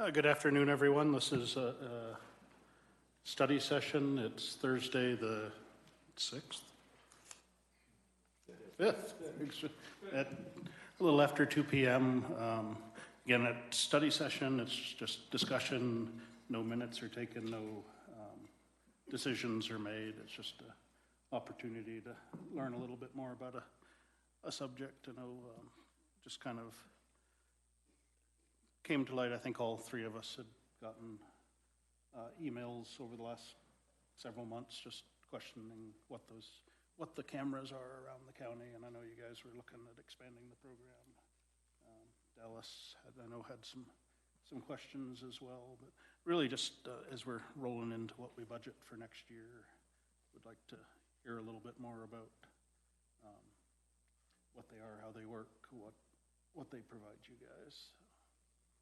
Good afternoon, everyone. This is a study session. It's Thursday, the 6th? 5th, at a little after 2 p.m. Again, a study session. It's just discussion. No minutes are taken, no decisions are made. It's just an opportunity to learn a little bit more about a subject, to know, just kind of came to light. I think all three of us had gotten emails over the last several months just questioning what the cameras are around the county, and I know you guys were looking at expanding the program. Dallas had some questions as well, but really just as we're rolling into what we budget for next year, would like to hear a little bit more about what they are, how they work, what they provide you guys.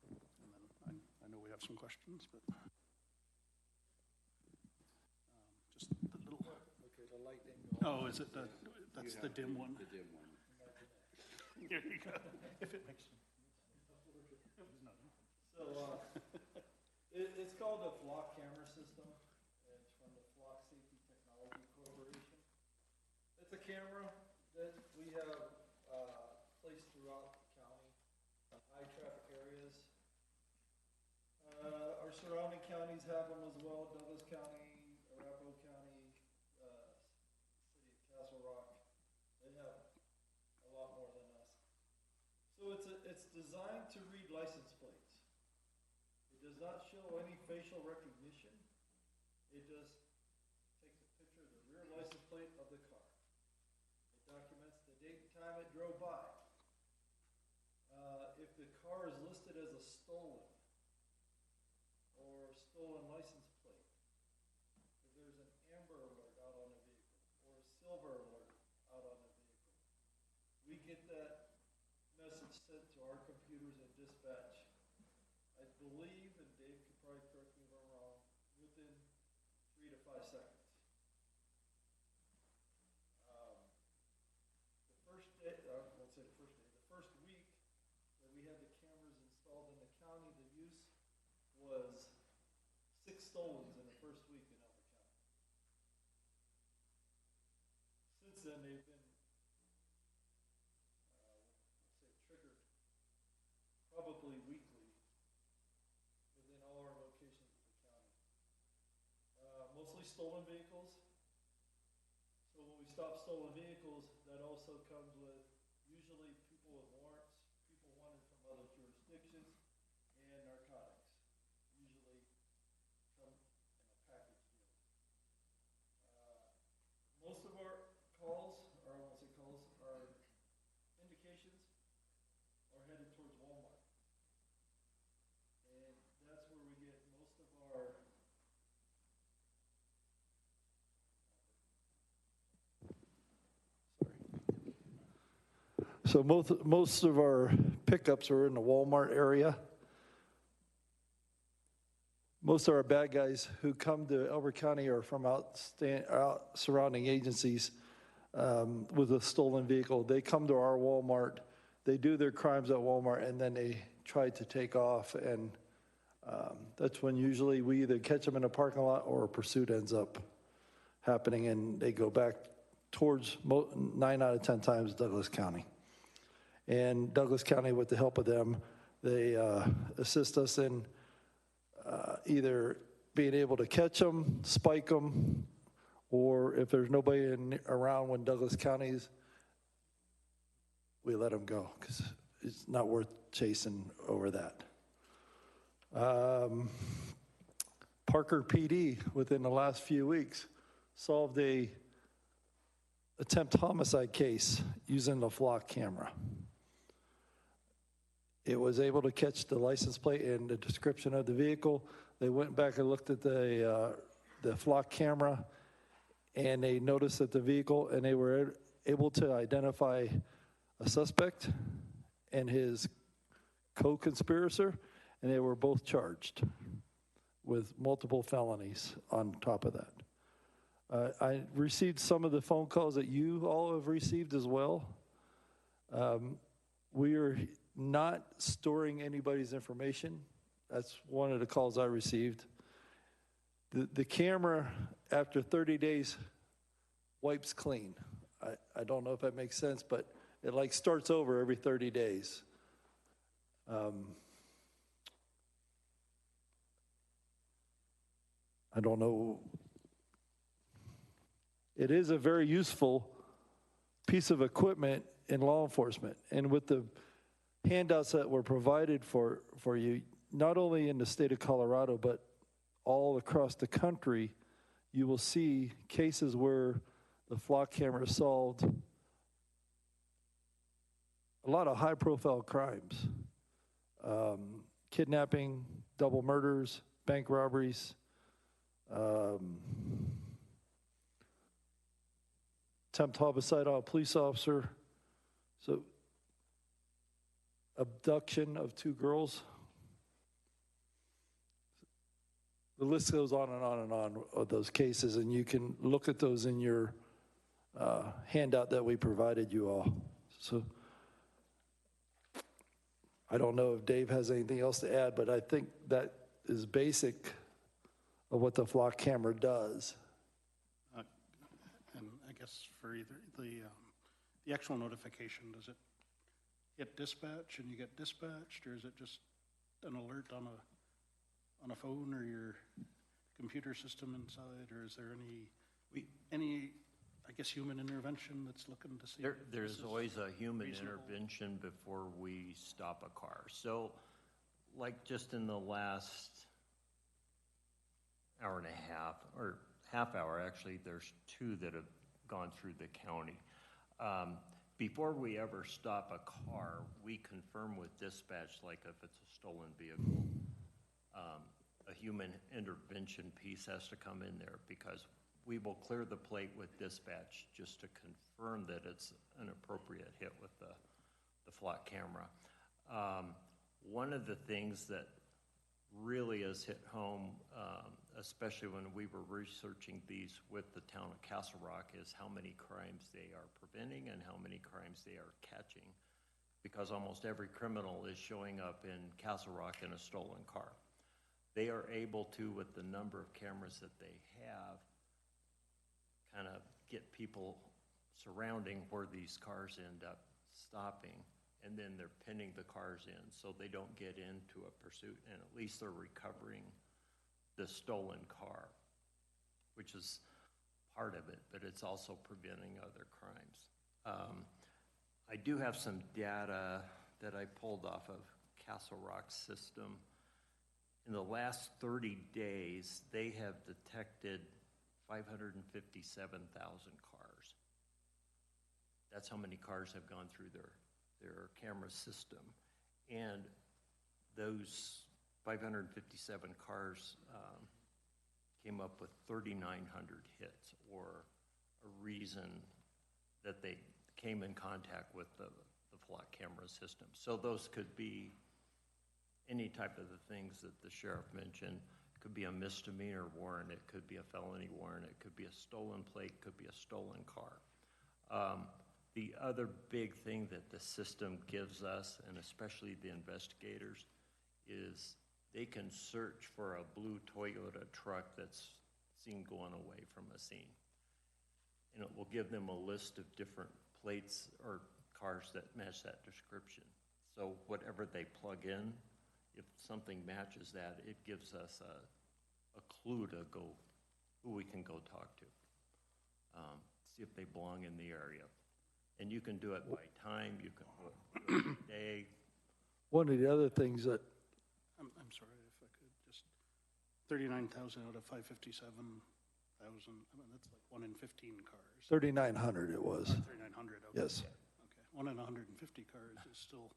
And then I know we have some questions, but just the little. Okay, the light didn't go. Oh, is it that's the dim one? The dim one. Here you go. If it makes. So it's called the Flock camera system. It's from the Flock Safety Technology Corporation. It's a camera that we have placed throughout the county, high traffic areas. Our surrounding counties have them as well. Douglas County, Arapahoe County, city of Castle Rock. They have a lot more than us. So it's designed to read license plates. It does not show any facial recognition. It just takes a picture of the rear license plate of the car. It documents the date and time it drove by. If the car is listed as a stolen or stolen license plate, if there's an amber alert out on the vehicle or a silver alert out on the vehicle, we get that message sent to our computers and dispatch. I believe, and Dave could probably correct me if I'm wrong, within 3 to 5 seconds. The first day, I won't say the first day, the first week that we had the cameras installed in the county, the use was 6 stolens in the first week in Elbert County. Since then, they've been, triggered probably weekly within all our locations of the county. Mostly stolen vehicles. So when we stop stolen vehicles, that also comes with usually people with warrants, people wanted from other jurisdictions, and narcotics. Usually come in a package deal. Most of our calls, or I won't say calls, our indications are headed towards Walmart. And that's where we get most of our So most of our pickups are in the Walmart area. Most of our bad guys who come to Elbert County are from out surrounding agencies with a stolen vehicle. They come to our Walmart, they do their crimes at Walmart, and then they try to take off. And that's when usually we either catch them in a parking lot or a pursuit ends up happening, and they go back towards 9 out of 10 times Douglas County. And Douglas County, with the help of them, they assist us in either being able to catch them, spike them, or if there's nobody around when Douglas County's, we let them go because it's not worth chasing over that. Parker PD, within the last few weeks, solved a attempt homicide case using the Flock camera. It was able to catch the license plate and the description of the vehicle. They went back and looked at the Flock camera, and they noticed that the vehicle, and they were able to identify a suspect and his co-conspirator, and they were both charged with multiple felonies on top of that. I received some of the phone calls that you all have received as well. We are not storing anybody's information That's one of the calls I received. The camera, after 30 days, wipes clean. I don't know if that makes sense, but it like starts over every 30 days. I don't know. It is a very useful piece of equipment in law enforcement. And with the handouts that were provided for you, not only in the state of Colorado, but all across the country, you will see cases where the flock camera solved a lot of high-profile crimes. Kidnapping, double murders, bank robberies, attempt homicide on a police officer, so abduction of 2 girls. The list goes on and on and on of those cases, and you can look at those in your handout that we provided you all. So I don't know if Dave has anything else to add, but I think that is basic of what the flock camera does. And I guess for either the actual notification, does it hit dispatch and you get dispatched, or is it just an alert on a phone or your computer system inside, or is there any I guess human intervention that's looking to see? There's always a human reasonable intervention before we stop a car. So like just in the last hour and a half, or half hour actually, there's 2 that have gone through the county. Before we ever stop a car, we confirm with dispatch, like if it's a stolen vehicle, a human intervention piece has to come in there, because we will clear the plate with dispatch just to confirm that it's an appropriate hit with the flock camera. One of the things that really has hit home, especially when we were researching these with the town of Castle Rock, is how many crimes they are preventing and how many crimes they are catching, because almost every criminal is showing up in Castle Rock in a stolen car. They are able to, with the number of cameras that they have, kind of get people surrounding where these cars end up stopping, and then they're pinning the cars in so they don't get into a pursuit, and at least they're recovering the stolen car, which is part of it, but it's also preventing other crimes. I do have some data that I pulled off of Castle Rock's system. In the last 30 days, they have detected 557,000 cars. That's how many cars have gone through their camera system. And those 557 cars came up with 3,900 hits, or a reason that they came in contact with the flock camera system. So those could be any type of the things that the sheriff mentioned. It could be a misdemeanor warrant, it could be a felony warrant, it could be a stolen plate, could be a stolen car. The other big thing that the system gives us, and especially the investigators, is they can search for a blue Toyota truck that's seen going away from a scene. And it will give them a list of different plates or cars that match that description. So whatever they plug in, if something matches that, it gives us a clue to go, who we can go talk to, see if they belong in the area. And you can do it by time, you can do it by day. One of the other things that, I'm sorry if I could just, 39,000 out of 557,000, I mean, that's like 1 in 15 cars. 3,900 it was. 3,900, okay. Yes. Okay, 1 in 150 cars is still,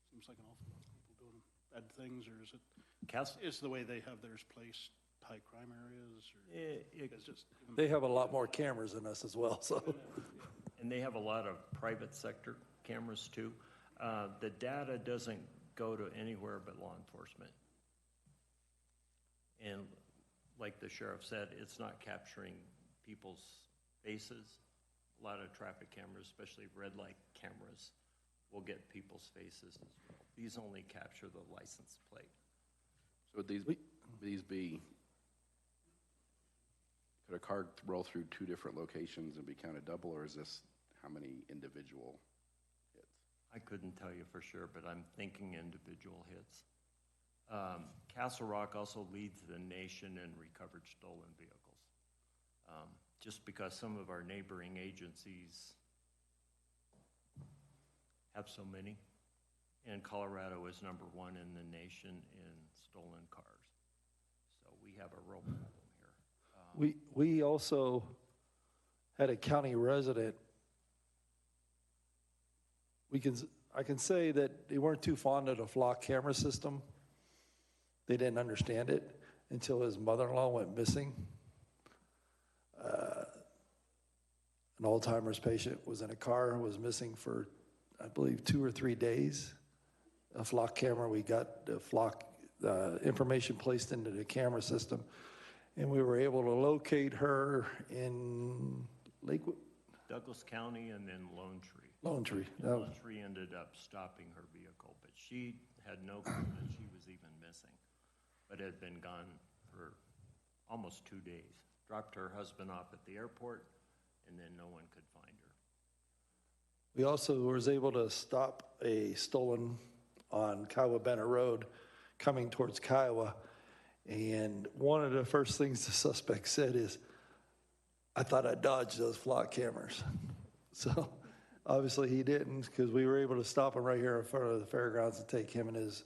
seems like an awful lot of people doing bad things, or is it, is the way they have theirs placed high crime areas, or it's just? They have a lot more cameras than us as well, so. And they have a lot of private sector cameras too. The data doesn't go to anywhere but law enforcement. And like the sheriff said, it's not capturing people's faces. A lot of traffic cameras, especially red light cameras, we'll get people's faces as well. These only capture the license plate. So would these be, could a car roll through two different locations and be counted double, or is this how many individual hits? I couldn't tell you for sure, but I'm thinking individual hits. Castle Rock also leads the nation in recovered stolen vehicles. Just because some of our neighboring agencies have so many. And Colorado is number one in the nation in stolen cars. So we have a real problem here. We also had a county resident. I can say that they weren't too fond of the flock camera system. They didn't understand it until his mother-in-law went missing. An Alzheimer's patient was in a car, was missing for, I believe, 2 or 3 days. A flock camera, we got the flock information placed into the camera system, and we were able to locate her in Lakewood, Douglas County and then Lone Tree. Lone Tree. Lone Tree ended up stopping her vehicle, but she had no clue that she was even missing, but had been gone for almost 2 days. Dropped her husband off at the airport, and then no one could find her. We also was able to stop a stolen on Kiowa Benner Road coming towards Kiowa. And one of the first things the suspect said is, "I thought I dodged those flock cameras." So obviously he didn't, because we were able to stop him right here in front of the fairgrounds and take him and his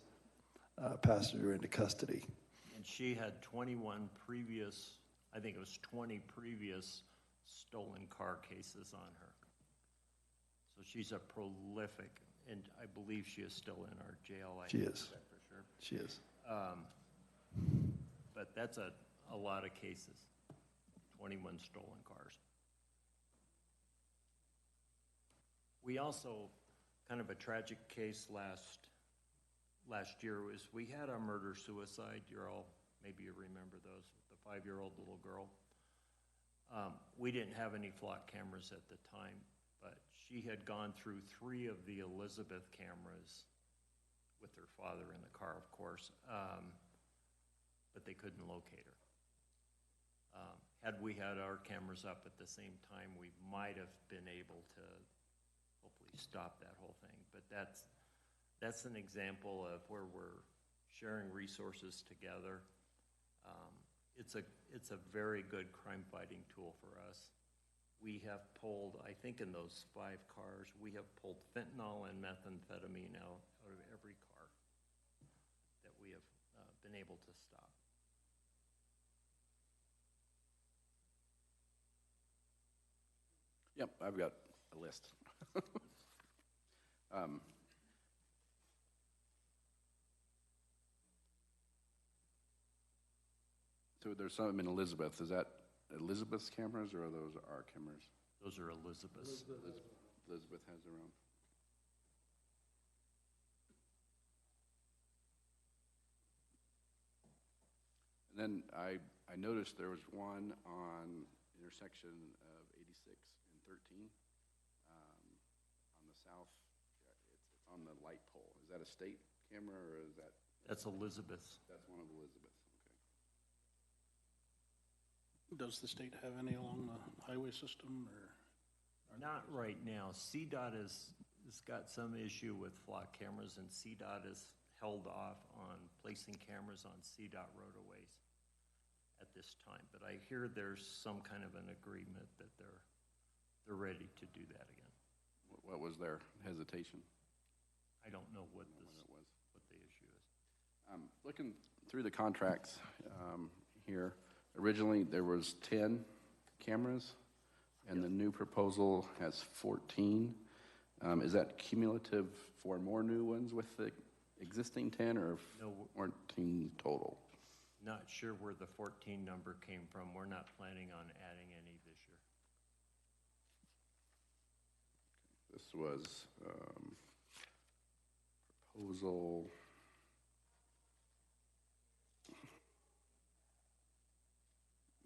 passenger into custody. And she had 21 previous, I think it was 20 previous stolen car cases on her. So she's a prolific, and I believe she is still in our jail. She is. That for sure. She is. But that's a lot of cases, 21 stolen cars. We also, kind of a tragic case last year was, we had a murder-suicide. Maybe you remember those, the 5-year-old little girl. We didn't have any flock cameras at the time, but she had gone through 3 of the Elizabeth cameras with her father in the car, of course, but they couldn't locate her. Had we had our cameras up at the same time, we might have been able to hopefully stop that whole thing. But that's an example of where we're sharing resources together. It's a very good crime-fighting tool for us. We have pulled, I think in those 5 cars, we have pulled fentanyl and methamphetamine out of every car that we have been able to stop. Yep, I've got a list. So there's some in Elizabeth. Is that Elizabeth's cameras, or are those our cameras? Those are Elizabeth's. Elizabeth has their own. And then I noticed there was one on intersection of 86 and 13 on the south. It's on the light pole. Is that a state camera, or is that? That's Elizabeth's. That's one of Elizabeth's. Does the state have any along the highway system, or? Not right now. CDOT has got some issue with flock cameras, and CDOT has held off on placing cameras on CDOT roadways at this time. But I hear there's some kind of an agreement that they're ready to do that again. What was their hesitation? I don't know what the issue is. Looking through the contracts here, originally there was 10 cameras, and the new proposal has 14. Is that cumulative for more new ones with the existing 10, or No. 14 total? Not sure where the 14 number came from. We're not planning on adding any this year. This was proposal.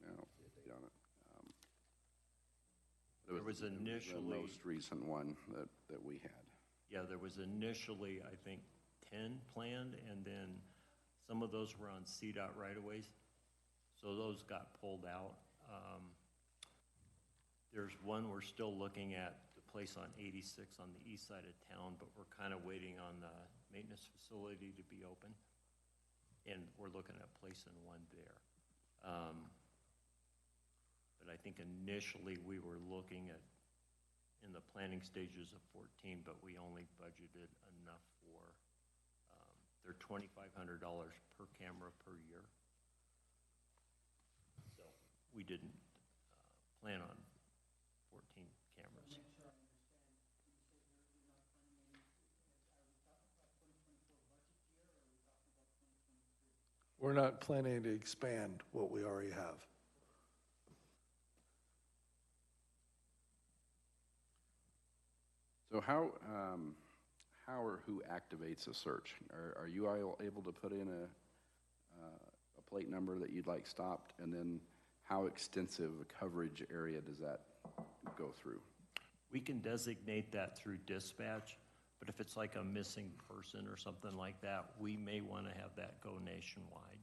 No, date on it. There was the initially, most recent one that we had. Yeah, there was initially, I think, 10 planned, and then some of those were on CDOT right-of-ways, so those got pulled out. There's one we're still looking at, the place on 86 on the east side of town, but we're kind of waiting on the maintenance facility to be open, and we're looking at placing one there. But I think initially we were looking at, in the planning stages of 14, but we only budgeted enough for, they're $2,500 per camera per year. So we didn't plan on 14 cameras. We're not planning to expand what we already have. So how or who activates a search? Are you all able to put in a plate number that you'd like stopped? And then how extensive a coverage area does that go through? We can designate that through dispatch, but if it's like a missing person or something like that, we may want to have that go nationwide,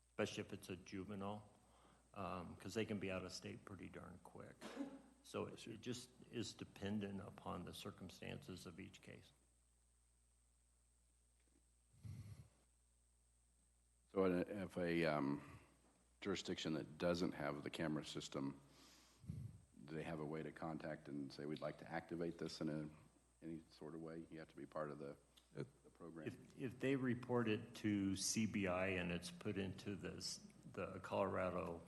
especially if it's a juvenile, because they can be out of state pretty darn quick. So it just is dependent upon the circumstances of each case. So if a jurisdiction that doesn't have the camera system, do they have a way to contact and say, we'd like to activate this in any sort of way? You have to be part of the program. If they report it to CBI and it's put into the Colorado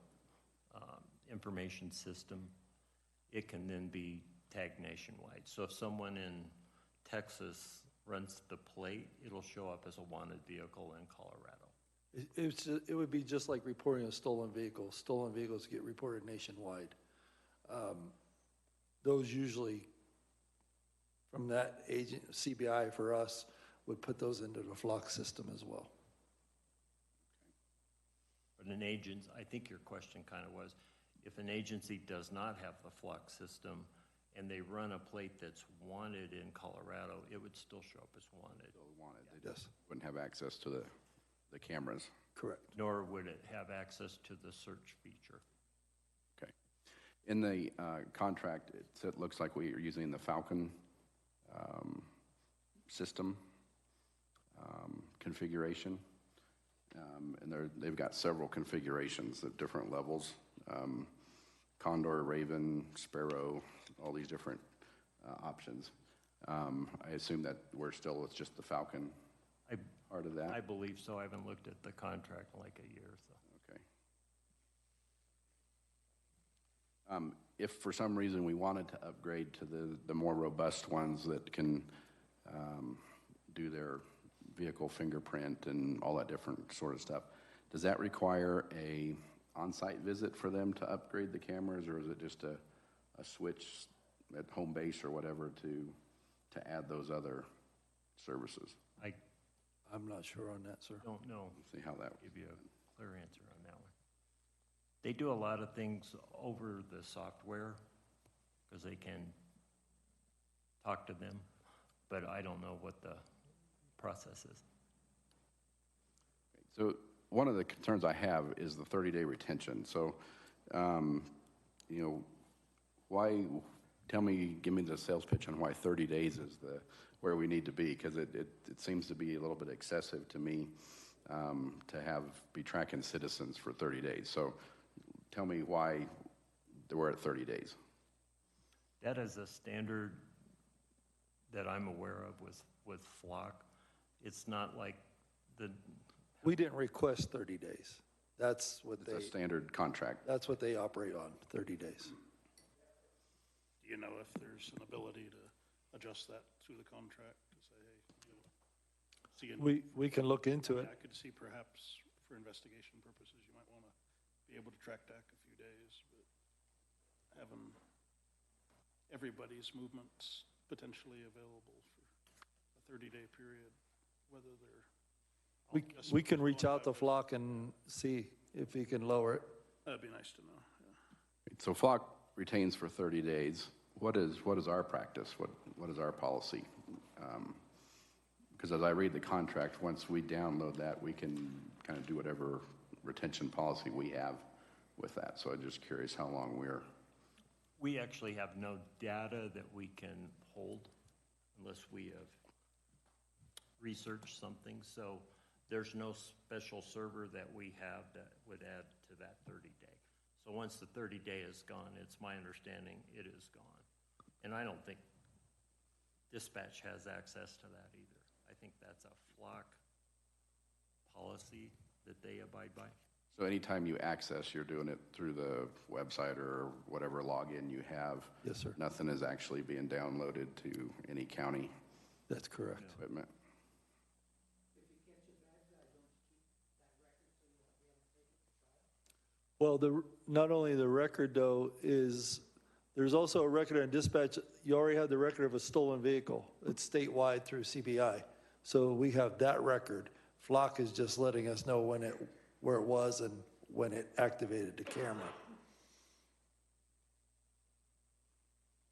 information system, it can then be tagged nationwide. So if someone in Texas runs the plate, it'll show up as a wanted vehicle in Colorado. It would be just like reporting a stolen vehicle. Stolen vehicles get reported nationwide. Those usually, from that agent, CBI for us, would put those into the flock system as well. But an agent, I think your question kind of was, if an agency does not have the flock system and they run a plate that's wanted in Colorado, it would still show up as wanted. Still wanted. They just wouldn't have access to the cameras. Correct. Nor would it have access to the search feature. Okay. In the contract, it looks like we are using the Falcon system configuration. And they've got several configurations at different levels. Condor, Raven, Sparrow, all these different options. I assume that we're still with just the Falcon part of that? I believe so. I haven't looked at the contract in like a year or so. Okay. If for some reason we wanted to upgrade to the more robust ones that can do their vehicle fingerprint and all that different sort of stuff, does that require a on-site visit for them to upgrade the cameras, or is it just a switch at home base or whatever to add those other services? I'm not sure on that, sir. Don't know. See how that Give you a clear answer on that one. They do a lot of things over the software because they can talk to them, but I don't know what the process is. So one of the concerns I have is the 30-day retention. So, why? Give me the sales pitch on why 30 days is where we need to be, because it seems to be a little bit excessive to me to be tracking citizens for 30 days. So tell me why we're at 30 days. That is a standard that I'm aware of with Flock. It's not like We didn't request 30 days. That's what It's a standard contract. That's what they operate on, 30 days. Do you know if there's an ability to adjust that through the contract to say, hey, We can look into it. I could see perhaps for investigation purposes, you might want to be able to track back a few days, but having everybody's movements potentially available for a 30-day period, whether they're We can reach out to Flock and see if he can lower it. that'd be nice to know. Yeah. So Flock retains for 30 days. What is our practice? What is our policy? Because as I read the contract, once we download that, we can kind of do whatever retention policy we have with that. So I'm just curious how long We actually have no data that we can hold unless we have researched something. So there's no special server that we have that would add to that 30-day. So once the 30-day is gone, it's my understanding it is gone. And I don't think dispatch has access to that either. I think that's a flock policy that they abide by. So anytime you access, you're doing it through the website or whatever login you have? Yes, sir. Nothing is actually being downloaded to any county That's correct. equipment? Well, not only the record, though, is, there's also a record on dispatch. You already have the record of a stolen vehicle. It's statewide through CBI. So we have that record. Flock is just letting us know where it was and when it activated the camera.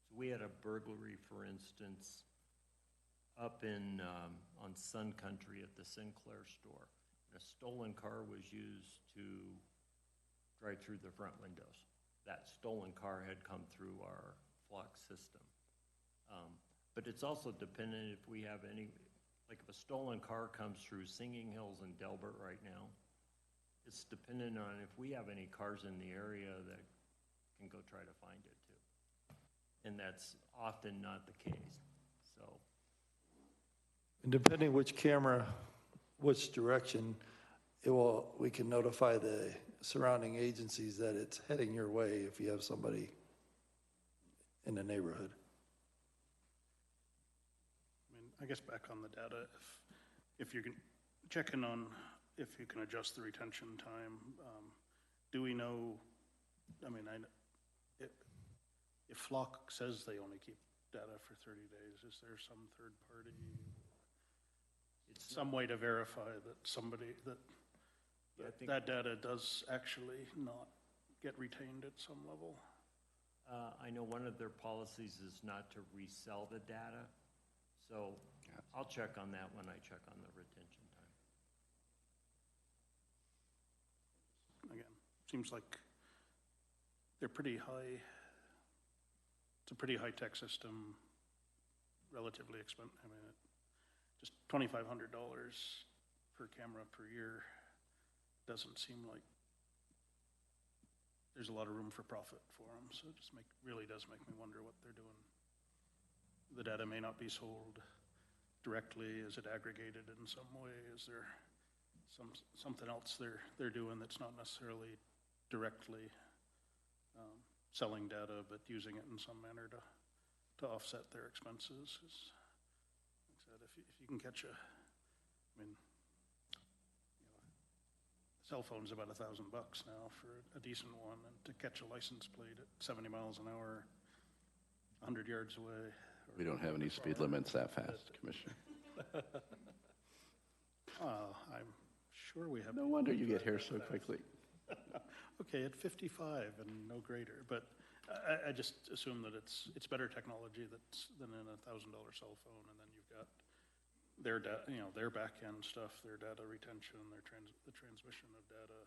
So we had a burglary, for instance, up in, on Sun Country at the Sinclair store. A stolen car was used to drive through the front windows. That stolen car had come through our flock system. But it's also dependent if we have any, like if a stolen car comes through Singing Hills and Elbert right now, it's dependent on if we have any cars in the area that can go try to find it too. And that's often not the case, so. And depending which camera, which direction, we can notify the surrounding agencies that it's heading your way if you have somebody in the neighborhood. I mean, I guess back on the data, if you can check in on if you can adjust the retention time, do we know, I mean, if Flock says they only keep data for 30 days, is there some third party? It's some way to verify that somebody, that data does actually not get retained at some level? I know one of their policies is not to resell the data, so I'll check on that when I check on the retention time. Again, seems like they're pretty high. It's a pretty high-tech system, relatively expensive. I mean, just $2,500 per camera per year doesn't seem like there's a lot of room for profit for them. So it just really does make me wonder what they're doing. The data may not be sold directly. Is it aggregated in some way? Is there something else they're doing that's not necessarily directly selling data, but using it in some manner to offset their expenses? Like I said, if you can catch I mean, cell phone's about $1,000 now for a decent one, and to catch a license plate at 70 miles an hour, 100 yards away. We don't have any speed limits that fast, Commissioner. I'm sure we have. No wonder you get here so quickly. Okay, at 55 and no greater, but I just assume that it's better technology than in a $1,000 cell phone, and then you've got their their back end stuff, their data retention, the transmission of data.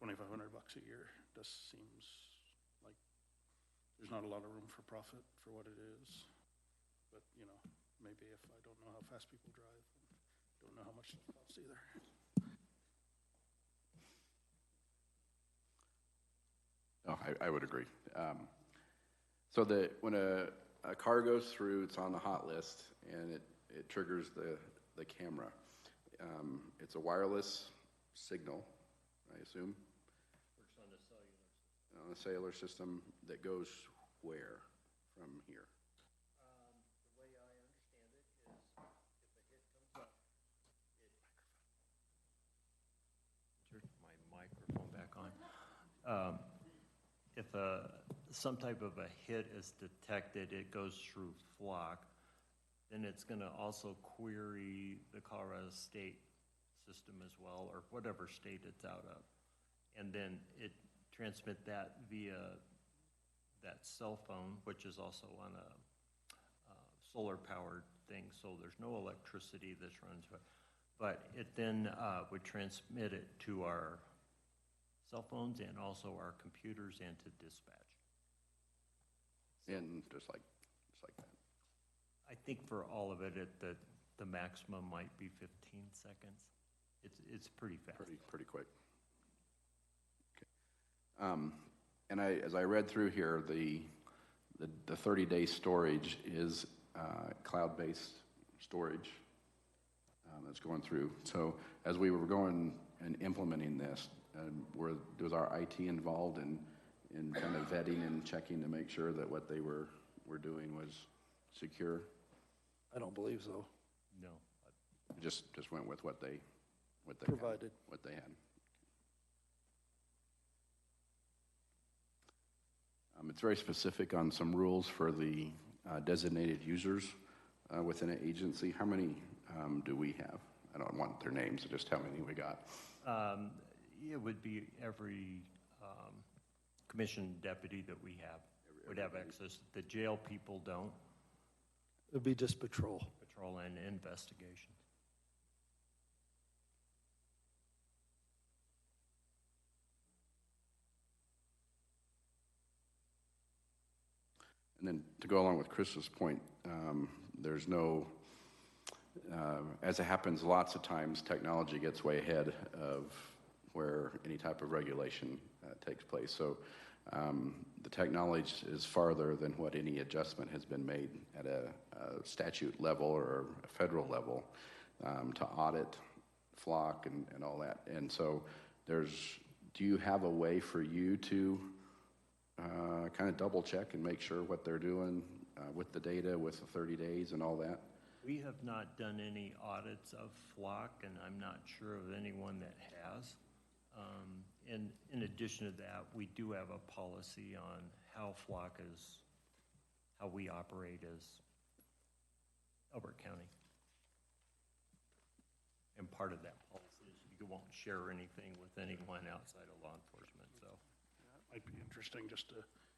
$2,500 a year just seems like there's not a lot of room for profit for what it is. But maybe if I don't know how fast people drive, I don't know how much it costs either. No, I would agree. So when a car goes through, it's on the hot list, and it triggers the camera. It's a wireless signal, I assume? Works on the cellular system. On a cellular system that goes where from here? The way I understand it is if a hit comes up, turn my microphone back on. If some type of a hit is detected, it goes through Flock, then it's going to also query the Colorado State system as well, or whatever state it's out of. And then it transmit that via that cell phone, which is also on a solar-powered things, so there's no electricity that's run to it. But it then would transmit it to our cell phones and also our computers and to dispatch. And just like that. I think for all of it, the maximum might be 15 seconds. It's pretty fast. Pretty quick. Okay. And as I read through here, the 30-day storage is cloud-based storage that's going through. So as we were going and implementing this, was our IT involved in kind of vetting and checking to make sure that what they were doing was secure? I don't believe so. No. Just went with what they Provided. what they had. It's very specific on some rules for the designated users within an agency. How many do we have? I don't want their names, just how many we got. It would be every commissioned deputy that we have would have access. The jail people don't. It'd be just patrol. Patrol and investigation. And then to go along with Chris's point, there's no, as it happens lots of times, technology gets way ahead of where any type of regulation takes place. So the technology is farther than what any adjustment has been made at a statute level or a federal level to audit flock and all that. And so do you have a way for you to kind of double check and make sure what they're doing with the data, with the 30 days and all that? We have not done any audits of flock, and I'm not sure of anyone that has. And in addition to that, we do have a policy on how we operate as Elbert County. And part of that policy is you won't share anything with anyone outside of law enforcement, so. Might be interesting just to,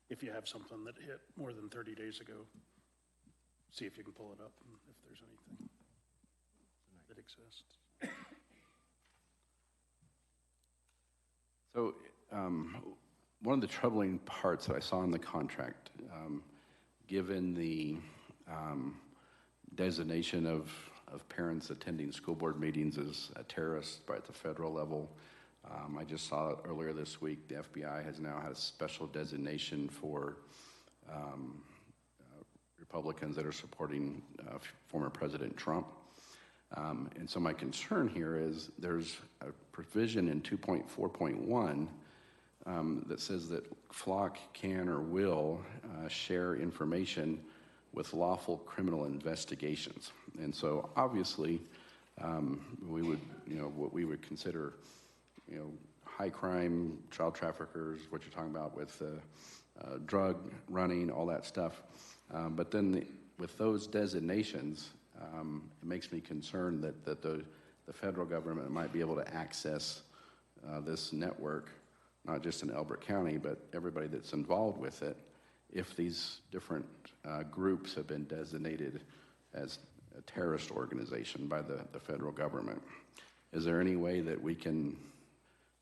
if you have something that hit more than 30 days ago, see if you can pull it up and if there's anything that exists. So one of the troubling parts that I saw in the contract, given the designation of parents attending school board meetings as a terrorist at the federal level, I just saw it earlier this week, the FBI has now had a special designation for Republicans that are supporting former President Trump. And so my concern here is there's a provision in 2.4.1 that says that flock can or will share information with lawful criminal investigations. And so obviously we would, what we would consider, high crime, child traffickers, what you're talking about with drug running, all that stuff. But then with those designations, it makes me concerned that the federal government might be able to access this network, not just in Elbert County, but everybody that's involved with it, if these different groups have been designated as a terrorist organization by the federal government. Is there any way that we can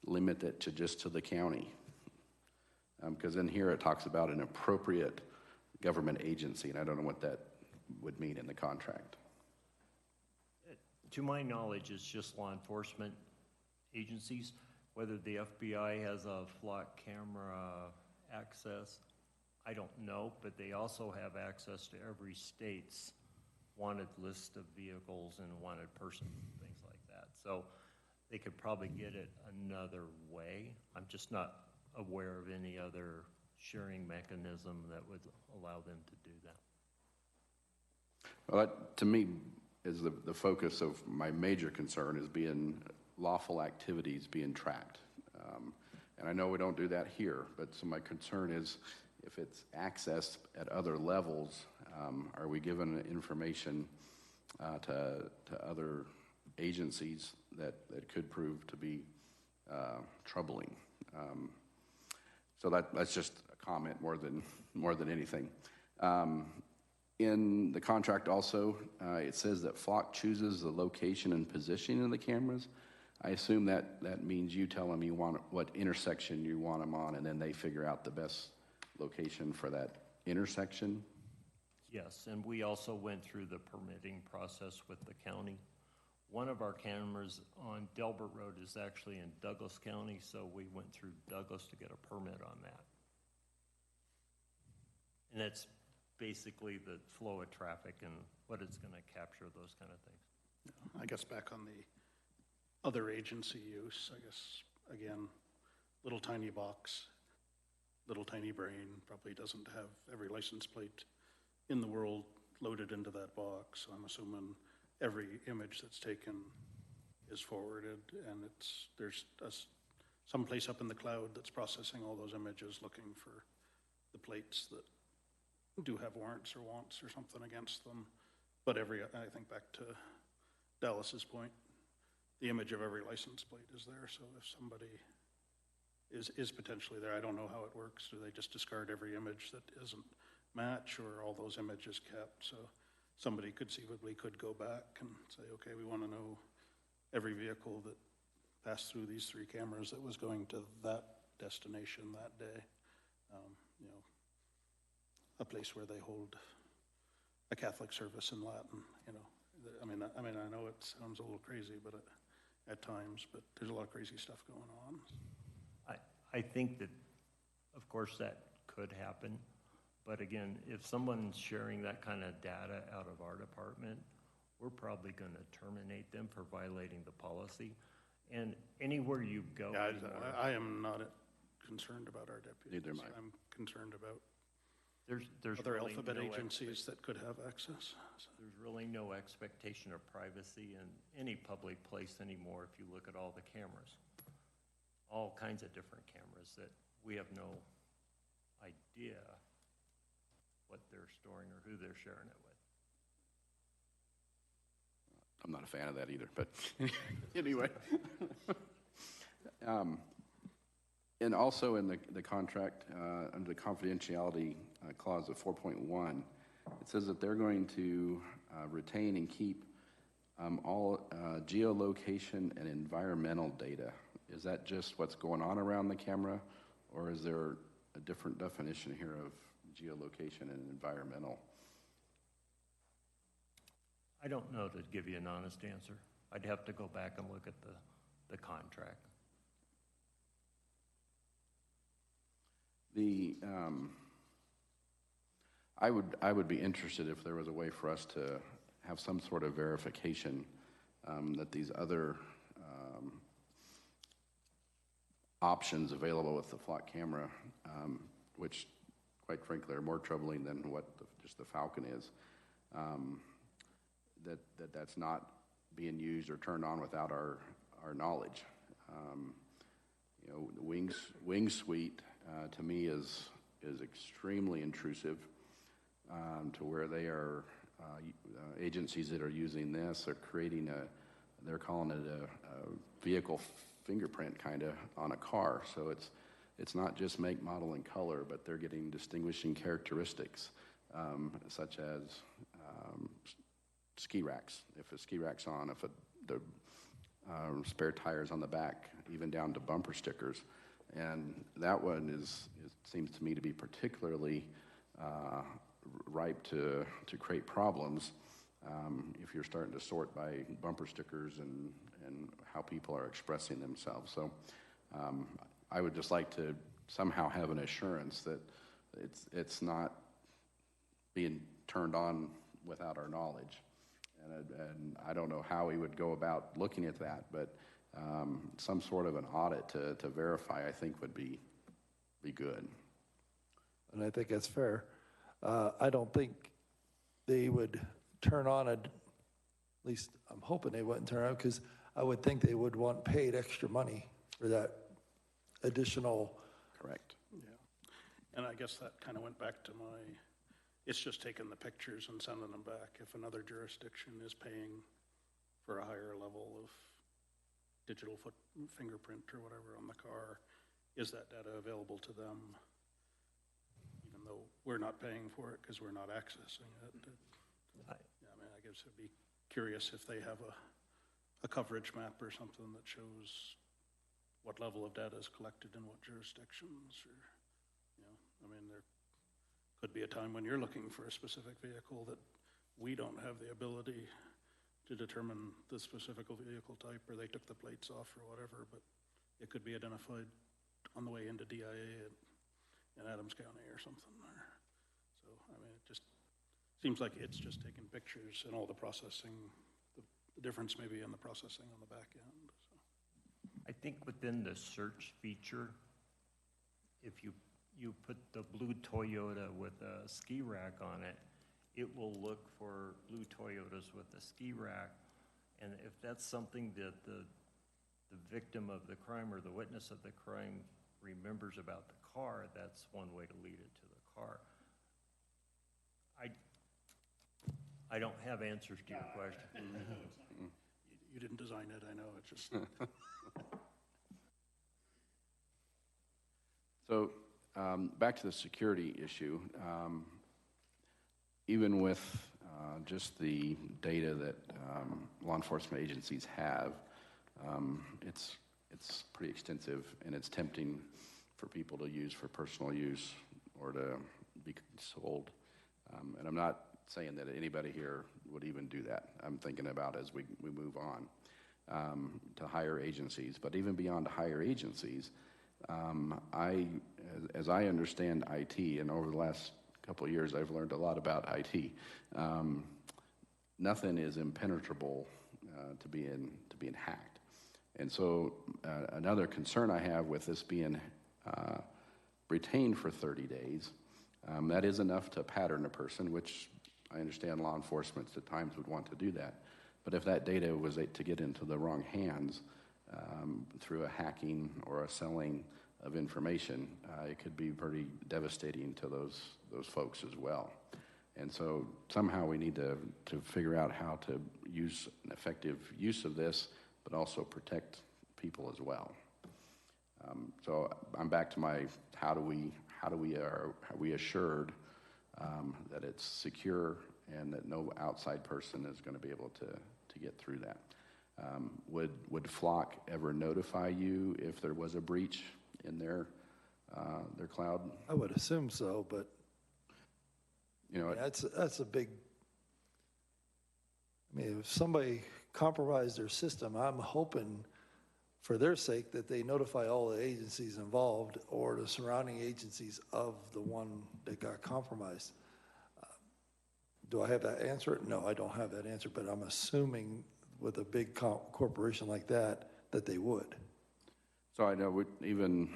limit it to the county? Because in here it talks about an appropriate government agency, and I don't know what that would mean in the contract. To my knowledge, it's just law enforcement agencies. Whether the FBI has a flock camera access, I don't know, but they also have access to every state's wanted list of vehicles and wanted persons and things like that. So they could probably get it another way. I'm just not aware of any other sharing mechanism that would allow them to do that. Well, that, to me, is the focus of my major concern is being lawful activities being tracked. And I know we don't do that here, but so my concern is if it's accessed at other levels, are we given information to other agencies that could prove to be troubling? So that's just a comment more than anything. In the contract also, it says that Flock chooses the location and positioning of the cameras. I assume that means you tell them you want, what intersection you want them on, and then they figure out the best location for that intersection? Yes, and we also went through the permitting process with the county. One of our cameras on Delbert Road is actually in Douglas County, so we went through Douglas to get a permit on that. And that's basically the flow of traffic and what it's going to capture, those kind of things. I guess back on the other agency use, I guess, again, little tiny box, little tiny brain, probably doesn't have every license plate in the world loaded into that box. So I'm assuming every image that's taken is forwarded, and there's some place up in the cloud that's processing all those images, looking for the plates that do have warrants or wants or something against them. But I think back to Dallas's point, the image of every license plate is there. So if somebody is potentially there, I don't know how it works. Do they just discard every image that isn't match, or all those images kept? So somebody conceivably could go back and say, okay, we want to know every vehicle that passed through these 3 cameras that was going to that destination that day. You know, a place where they hold a Catholic service in Latin, you know. I mean, I know it sounds a little crazy, but at times, but there's a lot of crazy stuff going on. I think that, of course, that could happen. But again, if someone's sharing that kind of data out of our department, we're probably going to terminate them for violating the policy. And anywhere you go, Yeah, I am not concerned about our deputies. Neither am I. I'm concerned about there's other really alphabet no agencies that could have access. So. There's really no expectation of privacy in any public place anymore if you look at all the cameras. All kinds of different cameras that we have no idea what they're storing or who they're sharing it with. I'm not a fan of that either, but anyway. And also in the contract, under the confidentiality clause of 4.1, it says that they're going to retain and keep all geolocation and environmental data. Is that just what's going on around the camera, or is there a different definition here of geolocation and environmental? I don't know to give you an honest answer. I'd have to go back and look at the contract. I would be interested if there was a way for us to have some sort of verification that these other options available with the Flock camera, which quite frankly are more troubling than what just the Falcon is, that's not being used or turned on without our knowledge. You know, the Wing Suite to me is extremely intrusive, to where they are agencies that are using this are creating they're calling it a vehicle fingerprint kind of on a car. So it's not just make, model, and color, but they're getting distinguishing characteristics, such as ski racks. If a ski rack's on, if the spare tires on the back, even down to bumper stickers. And that one seems to me to be particularly ripe to create problems if you're starting to sort by bumper stickers and how people are expressing themselves. So I would just like to somehow have an assurance that it's not being turned on without our knowledge. And I don't know how we would go about looking at that, but some sort of an audit to verify, I think, would be good. And I think that's fair. I don't think they would turn on at least I'm hoping they wouldn't turn on, because I would think they would want paid extra money for that additional. Correct. Yeah, and I guess that kind of went back to it's just taking the pictures and sending them back. If another jurisdiction is paying for a higher level of digital fingerprint or whatever on the car, is that data available to them, even though we're not paying for it because we're not accessing it. I- Yeah, I mean, I guess I'd be curious if they have a coverage map or something that shows what level of data is collected in what jurisdictions, or, you know, I mean, there could be a time when you're looking for a specific vehicle that we don't have the ability to determine the specific vehicle type, or they took the plates off or whatever, but it could be identified on the way into DIA in Adams County or something. So, I mean, it just seems like it's just taking pictures and all the processing, the difference may be in the processing on the back end. So. I think within the search feature, if you put the blue Toyota with a ski rack on it, it will look for blue Toyotas with a ski rack. And if that's something that the victim of the crime or the witness of the crime remembers about the car, that's one way to lead it to the car. I don't have answers to your question. You didn't design it, I know, it's just. So back to the security issue, even with just the data that law enforcement agencies have, it's pretty extensive, and it's tempting for people to use for personal use or to be sold. And I'm not saying that anybody here would even do that. I'm thinking about as we move on to higher agencies, but even beyond higher agencies, as I understand IT, and over the last couple of years I've learned a lot about IT, nothing is impenetrable to being hacked. And so another concern I have with this being retained for 30 days, that is enough to pattern a person, which I understand law enforcement at times would want to do that. But if that data was to get into the wrong hands through a hacking or a selling of information, it could be pretty devastating to those folks as well. And so somehow we need to figure out how to use an effective use of this, but also protect people as well. So I'm back to my how are we assured that it's secure and that no outside person is going to be able to get through that. Would Flock ever notify you if there was a breach in their cloud? I would assume so, but You know, that's a big, I mean, if somebody compromised their system, I'm hoping for their sake that they notify all the agencies involved or the surrounding agencies of the one that got compromised. Do I have that answer? No, I don't have that answer, but I'm assuming with a big corporation like that they would. so I know even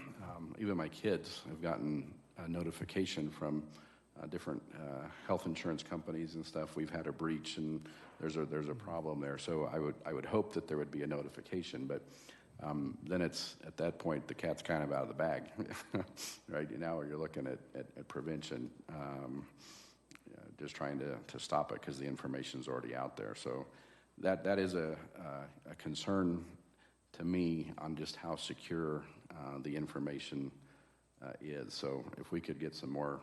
my kids have gotten a notification from different health insurance companies and stuff. We've had a breach and there's a problem there. So I would hope that there would be a notification, but then it's at that point the cat's kind of out of the bag, right? Now you're looking at prevention, just trying to stop it because the information's already out there. So that is a concern to me on just how secure the information is. So if we could get some more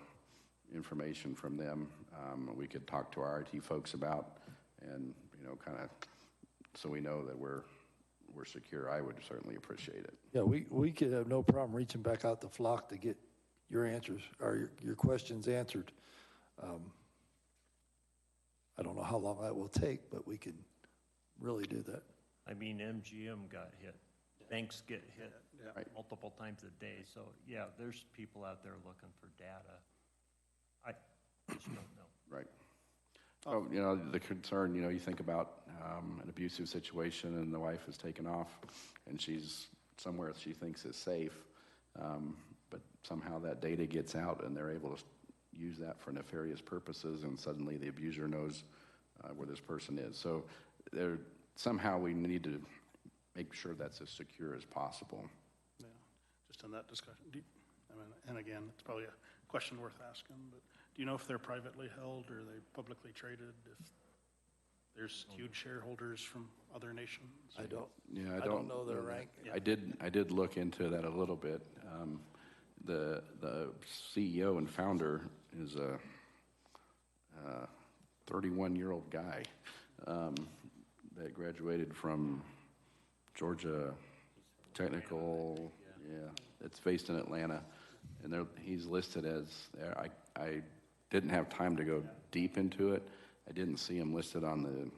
information from them, we could talk to our IT folks about, and kind of so we know that we're secure. I would certainly appreciate it. Yeah, we could have no problem reaching back out to Flock to get your answers or your questions answered. I don't know how long that will take, but we can really do that. I mean, MGM got hit. Banks get hit Yeah. multiple times a day. So, yeah, there's people out there looking for data. I just don't know. Right. Oh, the concern, you think about an abusive situation and the wife is taken off and she's somewhere she thinks is safe, but somehow that data gets out and they're able to use that for nefarious purposes, and suddenly the abuser knows where this person is. So somehow we need to make sure that's as secure as possible. Yeah, just in that discussion. And again, it's probably a question worth asking, but do you know if they're privately held or are they publicly traded? If there's huge shareholders from other nations? I don't. Yeah, I don't know their rank. I did look into that a little bit. the CEO and founder is a 31-year-old guy that graduated from Georgia Technical. Yeah, it's based in Atlanta, and he's listed as. I didn't have time to go deep into it. I didn't see him listed on the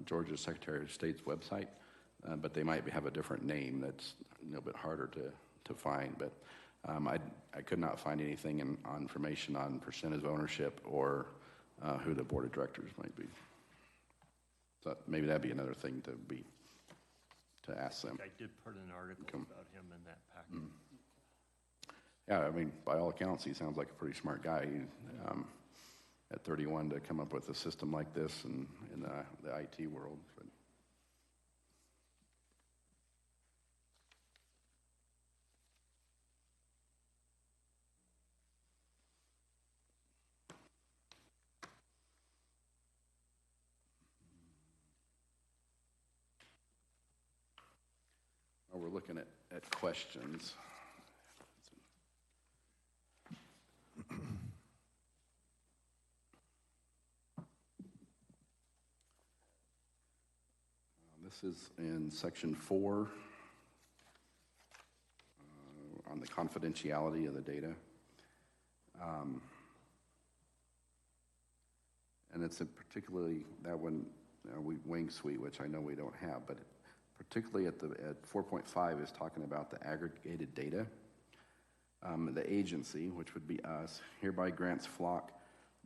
Georgia Secretary of State's website, but they might have a different name that's a little bit harder to find. But I could not find anything on information on percentage of ownership or who the board of directors might be. So maybe that'd be another thing to ask them. I did put an article about him in that packet. Yeah, I mean, by all accounts, he sounds like a pretty smart guy. At 31 to come up with a system like this in the IT world. But. Well, we're looking at questions. This is in section 4 on the confidentiality of the data. And it's particularly that one, Wing Suite, which I know we don't have, but particularly at 4.5 is talking about the aggregated data. The agency, which would be us, hereby grants Flock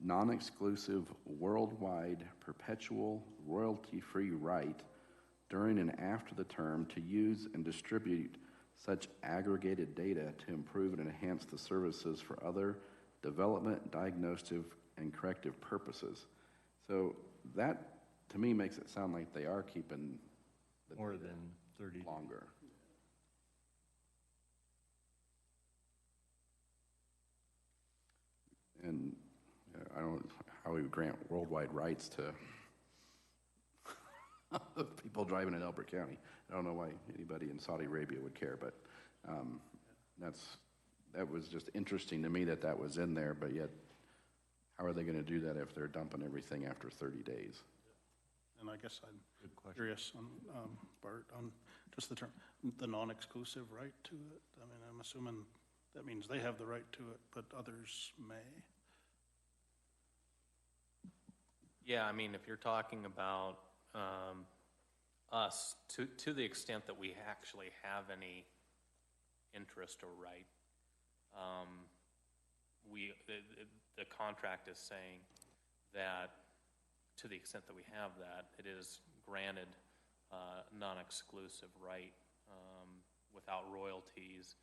non-exclusive, worldwide, perpetual, royalty-free right during and after the term to use and distribute such aggregated data to improve and enhance the services for other development, diagnostic, and corrective purposes. So that, to me, makes it sound like they are keeping the More data than 30 longer. And I don't how we would grant worldwide rights to people driving in Elbert County. I don't know why anybody in Saudi Arabia would care, but that was just interesting to me that was in there, but yet how are they going to do that if they're dumping everything after 30 days? And I guess I'm curious on, Bart, on just the term, the non-exclusive right to it. I mean, I'm assuming that means they have the right to it, but others may. Yeah, I mean, if you're talking about us, to the extent that we actually have any interest or right, the contract is saying that to the extent that we have that, it is granted non-exclusive right without royalties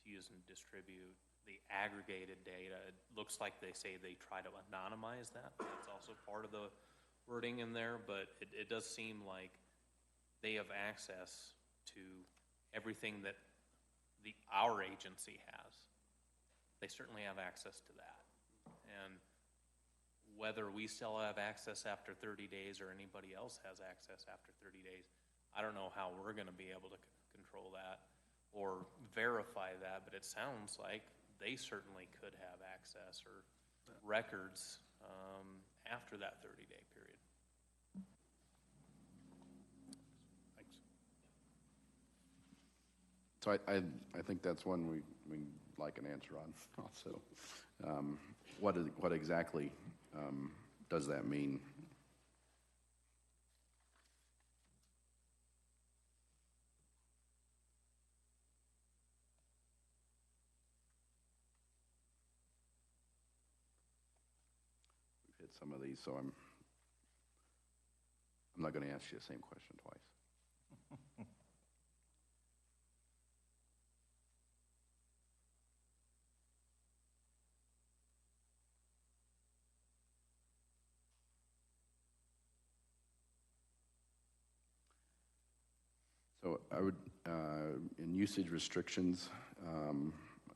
to use and distribute the aggregated data. It looks like they say they try to anonymize that. That's also part of the wording in there, but it does seem like they have access to everything that our agency has. They certainly have access to that. And whether we still have access after 30 days or anybody else has access after 30 days, I don't know how we're going to be able to control that or verify that, but it sounds like they certainly could have access or records after that 30-day period. Thanks. So I think that's one we like an answer on also. What exactly does that mean? We've hit some of these, so I'm not going to ask you the same question twice. So I would, in usage restrictions,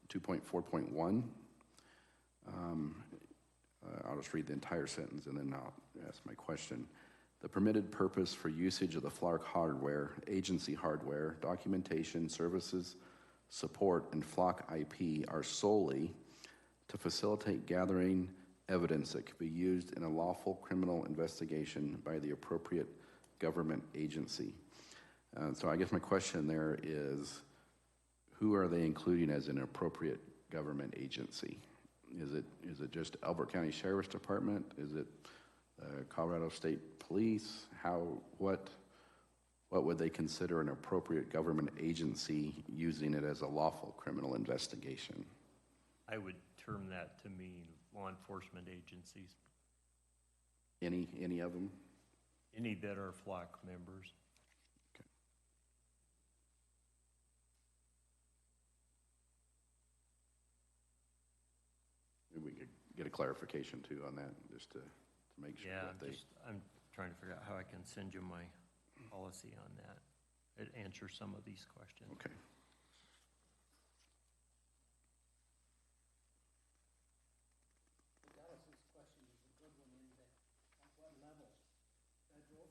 2.4.1, I'll just read the entire sentence and then I'll ask my question. The permitted purpose for usage of the FLARC hardware, agency hardware, documentation, services, support, and flock IP are solely to facilitate gathering evidence that could be used in a lawful criminal investigation by the appropriate government agency. So I guess my question there is, who are they including as an appropriate government agency? Is it just Elbert County Sheriff's Department? Is it Colorado State Police? What would they consider an appropriate government agency using it as a lawful criminal investigation? I would term that to mean law enforcement agencies, Any of them? any that are flock members. Maybe we could get a clarification too on that, just to make sure Yeah, that they. I'm trying to figure out how I can send you my policy on that. It answers some of these questions. Okay. Dallas's question is a good one, in that at what level? Federal,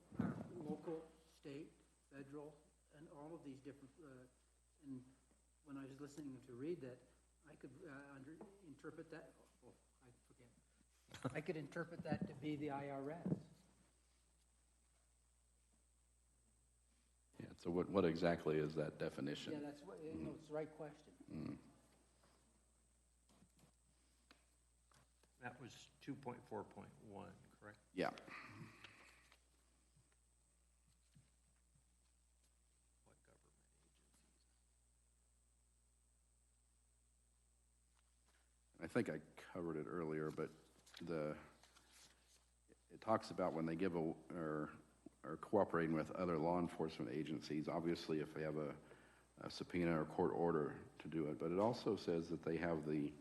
local, state, federal, and all of these different, and when I was listening to read that, I could interpret that, I forget. I could interpret that to be the IRS. Yeah, so what exactly is that definition? Yeah, that's what, no, it's the right question. Mm. That was 2.4.1, correct? Yeah. What government agencies? I think I covered it earlier, but it talks about when they give or are cooperating with other law enforcement agencies, obviously if they have a subpoena or court order to do it, but it also says that they have the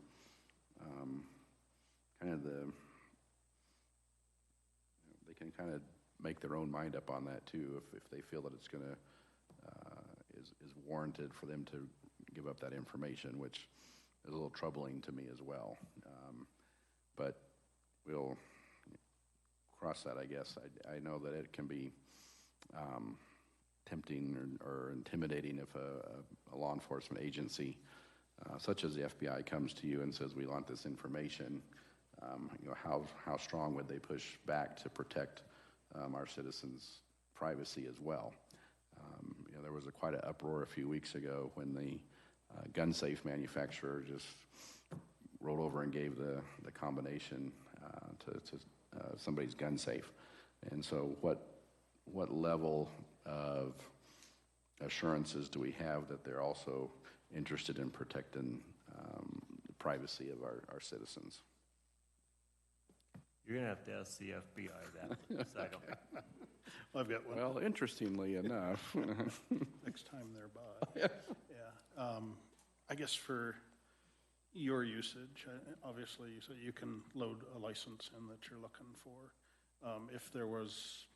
they can kind of make their own mind up on that too, if they feel that it's going to is warranted for them to give up that information, which is a little troubling to me as well. But we'll cross that, I guess. I know that it can be tempting or intimidating if a law enforcement agency, such as the FBI, comes to you and says, we want this information. How strong would they push back to protect our citizens' privacy as well? There was quite an uproar a few weeks ago when the gun safe manufacturer just rolled over and gave the combination to somebody's gun safe. And so what level of assurances do we have that they're also interested in protecting the privacy of our citizens? You're going to have to ask the FBI that, because I don't. I've got one. Well, interestingly enough. Next time they're by. Yeah. I guess for your usage, obviously, so you can load a license in that you're looking for. If there was,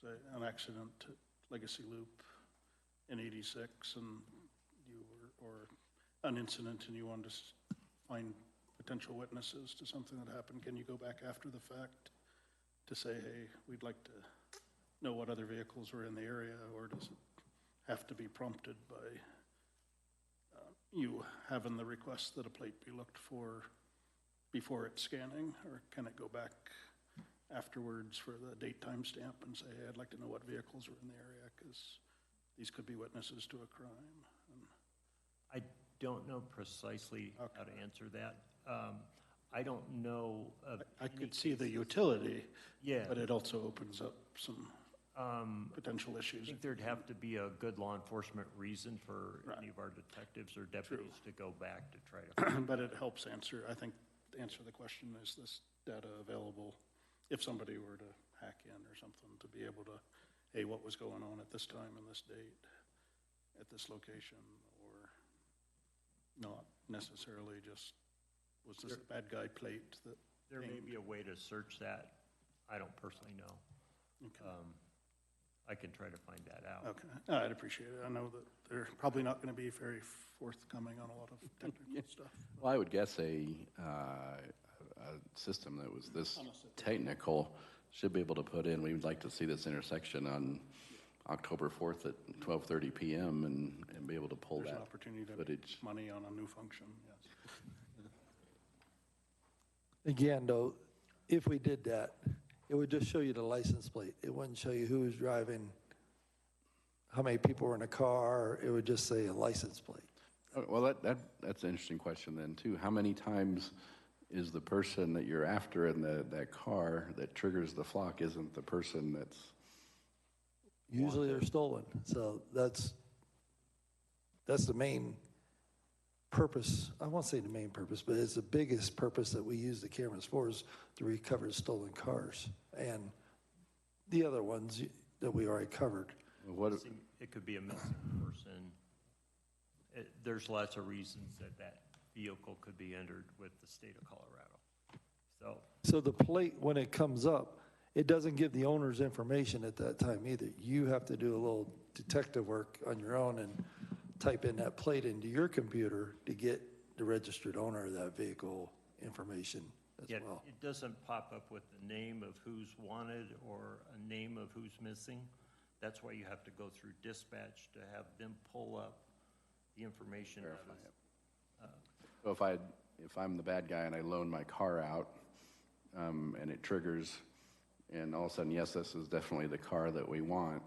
say, an accident at Legacy Loop in '86 and you were, or an incident and you wanted to find potential witnesses to something that happened, can you go back after the fact to say, hey, we'd like to know what other vehicles were in the area, or does it have to be prompted by you having the request that a plate be looked for before it's scanning, or can it go back afterwards for the date time stamp and say, hey, I'd like to know what vehicles were in the area because these could be witnesses to a crime? I don't know precisely how to answer that. I don't know of I any could see the cases- utility, Yeah. but it also opens up some potential I issues. think there'd have to be a good law enforcement reason for Right. any of our detectives or deputies to go back to try to. But it helps answer, I think, to answer the question, is this data available if somebody were to hack in or something, to be able to, hey, what was going on at this time and this date at this location, or not necessarily just, was this a bad guy plate that? There may be a way to search that. I don't personally know. Okay. I can try to find that out. Okay, I'd appreciate it. I know that they're probably not going to be very forthcoming on a lot of technical stuff. Well, I would guess a system that was this technical should be able to put in, we would like to see this intersection October 4th at 12:30 PM and be able to pull There's an that opportunity to footage. make money on a new function, yes. Again, though, if we did that, it would just show you the license plate. It wouldn't show you who was driving, how many people were in a car. It would just say a license plate. Oh, well, that's an interesting question then, too. How many times is the person that you're after in that car that triggers the flock isn't the person that's... Usually they're stolen. So that's the main purpose. I won't say the main purpose, but it's the biggest purpose that we use the cameras for, is to recover stolen cars and the other ones that we already covered. What, It could be a missing person. There's lots of reasons that vehicle could be entered with the state of Colorado. So the plate, when it comes up, it doesn't give the owner's information at that time either. You have to do a little detective work on your own and type in that plate into your computer to get the registered owner of that vehicle information as Yet well. it doesn't pop up with the name of who's wanted or a name of who's missing. That's why you have to go through dispatch to have them pull up the information. Verify it. So if I'm the bad guy and I loan my car out, and it triggers, and all of a sudden, yes, this is definitely the car that we want,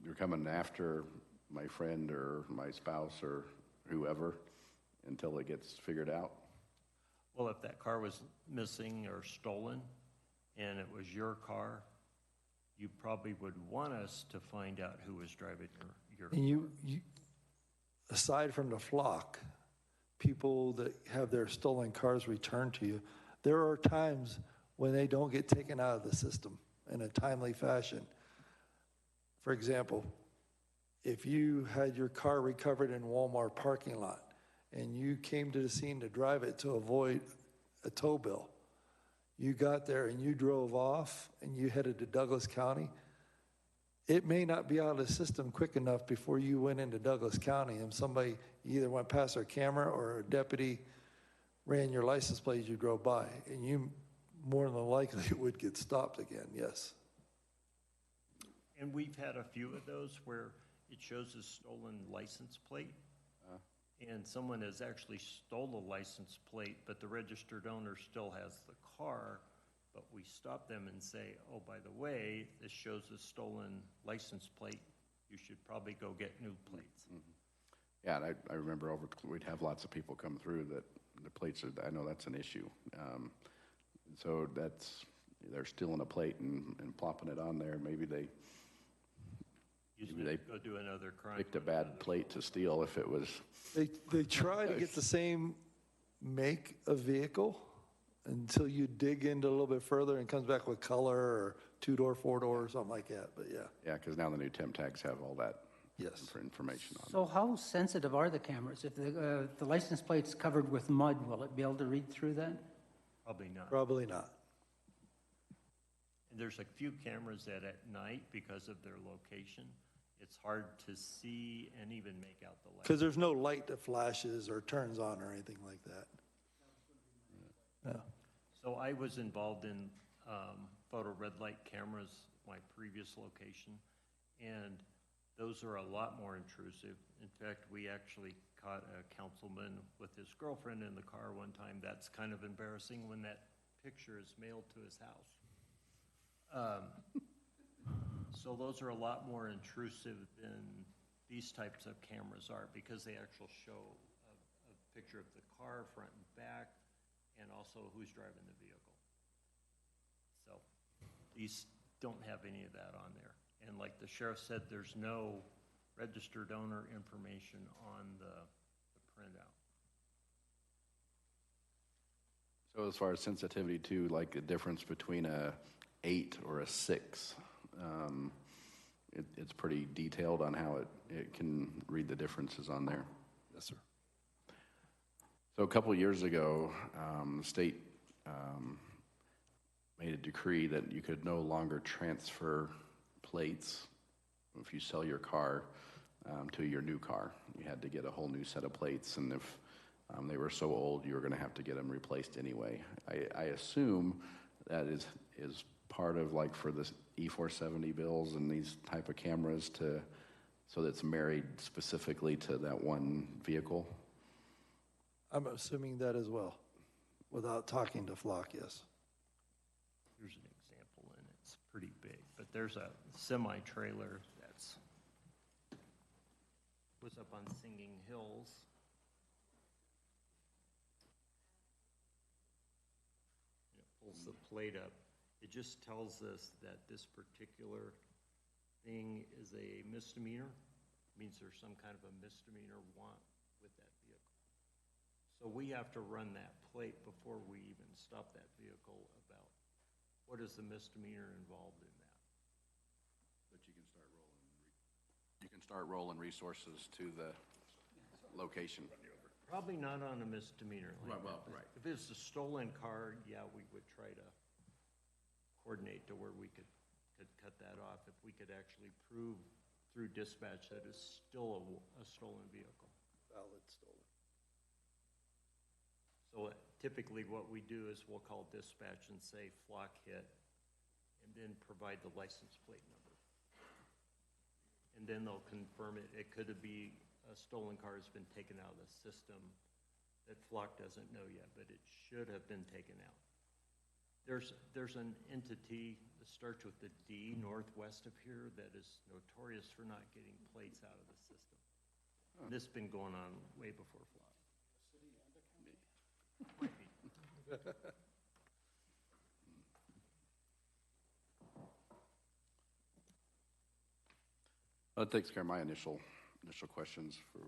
you're coming after my friend or my spouse or whoever until it gets figured out? Well, if that car was missing or stolen and it was your car, you probably would want us to find out who was driving your car. And you, aside from the flock, people that have their stolen cars returned to you, there are times when they don't get taken out of the system in a timely fashion. For example, if you had your car recovered in Walmart parking lot and you came to the scene to drive it to avoid a tow bill, you got there and you drove off and you headed to Douglas County, it may not be out of the system quick enough before you went into Douglas County and somebody either went past their camera or a deputy ran your license plate as you drove by, and you more than likely would get stopped again, yes. And we've had a few of those where it shows a stolen license plate, and someone has actually stole a license plate, but the registered owner still has the car, but we stop them and say, oh, by the way, this shows a stolen license plate. You should probably go get new plates. Mm-hmm. Yeah, and I remember we'd have lots of people come through that the plates are, I know that's an issue. So they're stealing a plate and plopping it on there. Maybe they Go do another crime. picked a bad plate to steal if it was. They try to get the same make of vehicle until you dig into a little bit further and comes back with color or 2-door, 4-door, or something like that, but yeah. Yeah, because now the new temp tags have all that Yes. information on So how sensitive are the cameras? If the license plate's covered with mud, will it be able to read through that? Probably not. Probably not. And there's a few cameras that at night, because of their location, it's hard to see and even make out the light. Because there's no light that flashes or turns on or anything like that. Yeah. So I was involved in photo red light cameras, my previous location, and those are a lot more intrusive. In fact, we actually caught a councilman with his girlfriend in the car one time. That's kind of embarrassing when that picture is mailed to his house. So those are a lot more intrusive than these types of cameras are, because they actually show a picture of the car front and back, and also who's driving the vehicle. So these don't have any of that on there. And like the sheriff said, there's no registered owner information on the printout. So as far as sensitivity to, like, the difference between a 8 or a 6, it's pretty detailed on how it can read the differences on there. Yes, sir. So a couple of years ago, the state made a decree that you could no longer transfer plates if you sell your car to your new car. You had to get a whole new set of plates, and if they were so old, you were going to have to get them replaced anyway. I assume that is part of, like, for this E470 bills and these type of cameras so that it's married specifically to that one vehicle? I'm assuming that as well, without talking to Flock, yes. Here's an example, and it's pretty big, but there's a semi-trailer was up on Singing Hills. And it pulls the plate up. It just tells us that this particular thing is a misdemeanor, means there's some kind of a misdemeanor want with that vehicle. So we have to run that plate before we even stop that vehicle about what is the misdemeanor involved in that. But you can start rolling resources to the location. Probably not on a misdemeanor like Right, well, that. right. If it's a stolen car, yeah, we would try to coordinate to where we could cut that off if we could actually prove through dispatch that it's still a stolen vehicle. Valid stolen. So typically what we do is we'll call dispatch and say flock hit, and then provide the license plate number. And then they'll confirm it. It could be a stolen car has been taken out of the system that flock doesn't know yet, but it should have been taken out. There's an entity that starts with the D northwest of here that is notorious for not getting plates out of the system. And this has been going on way before flock. Might be. That takes care of my initial questions for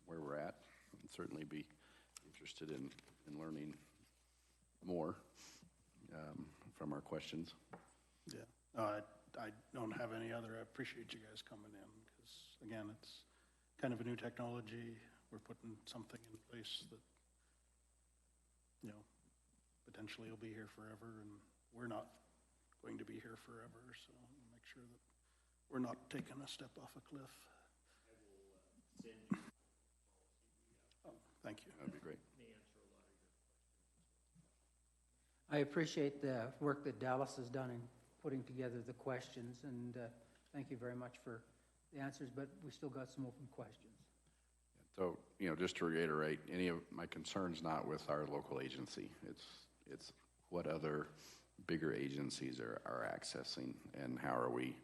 where we're at. I'd certainly be interested in learning more from our questions. Yeah, I don't have any other. I appreciate you guys coming in because, again, it's kind of a new technology. We're putting something in place that, you know, potentially will be here forever, and we're not going to be here forever, so we'll make sure that we're not taking a step off a cliff. I will send you. Oh, thank you. That'd be great. May answer a lot of your questions. I appreciate the work that Dallas has done in putting together the questions, and thank you very much for the answers, but we still got some open questions. So, you know, just to reiterate, any of my concerns not with our local agency. It's what other bigger agencies are accessing, and how are we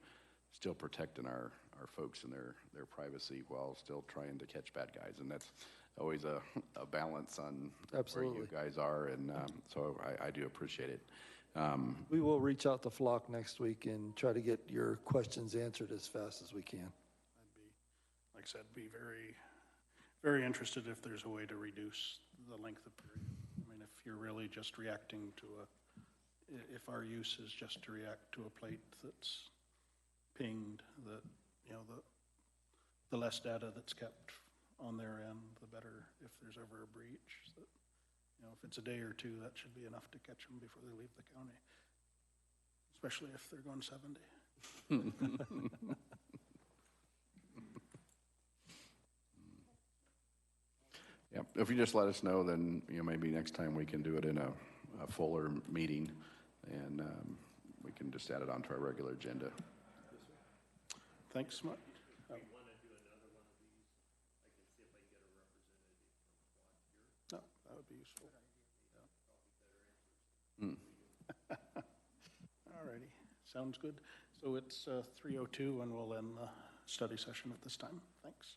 still protecting our folks and their privacy while still trying to catch bad guys. And that's always a balance on Absolutely. where you guys are, and so I do appreciate it. We will reach out to Flock next week and try to get your questions answered as fast as we can. I'd be, like I said, be very, very interested if there's a way to reduce the length of period. I mean, if you're really just reacting to if our use is just to react to a plate that's pinged, that, you know, the less data that's kept on their end, the better if there's ever a breach. That, you know, if it's a day or two, that should be enough to catch them before they leave the county, especially if they're going 70. Yeah, if you just let us know, then, you know, maybe next time we can do it in a fuller meeting, and we can just add it onto our regular agenda. Thanks much. If we want to do another one of these, I can see if I can get a representative from Flock here. No, that would be useful. All righty, sounds good. So it's 3:02, and we'll end the study session at this time. Thanks.